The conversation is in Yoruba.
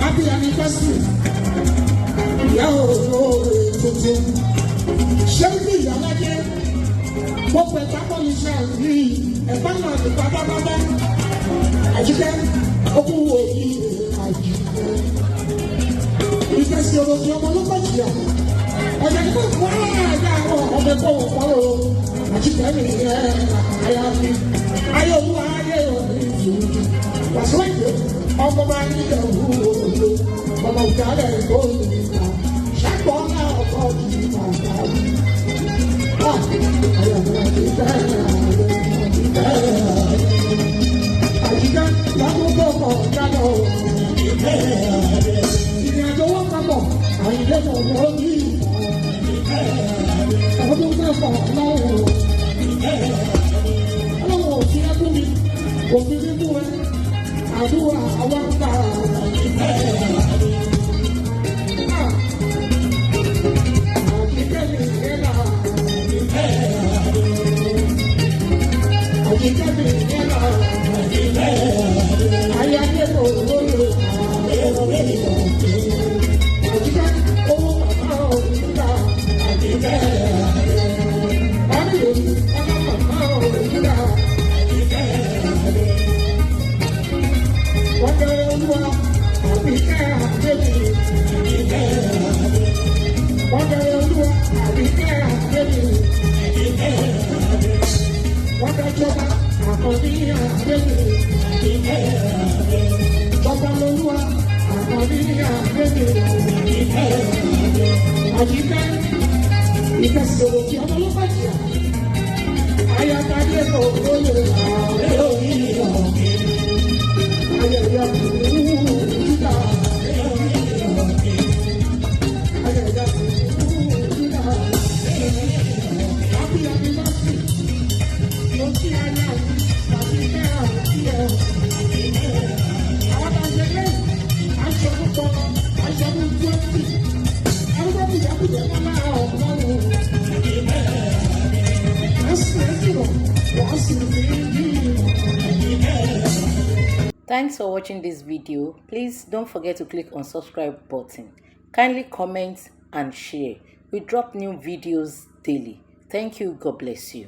Happy anniversary. Yo, Shelby, Yamake, Pope Tapoli Shelby, and Bana, the Papa, Ajikan, Oku, Ajikan. Because you're a Molopatia. And I know why on the phone, Ajikan, I have that's right. Ọmọ máa ń yíyọ òwúrò ọmọ ìdálẹ̀ ìgbóhùn nípa ṣàpọ̀ náà ọkọ̀ yìí máa bá wí. Àyàwó ìbẹ̀rẹ̀ àyíká lákòókò pọ̀ dáná ìrìnàjò wọn papọ̀ àyílẹ̀ ọ̀rọ̀ yìí ọdún mẹ́fà lọ́wọ́ ọlọ́wọ́ òfin ẹkún mi òfin mímú ẹ. Àdúrà àwọn ọ̀gá Thanks for watching this video. Please don't forget to click on subscribe button. Kindly comment and share. We drop new videos daily. Thank you. God bless you.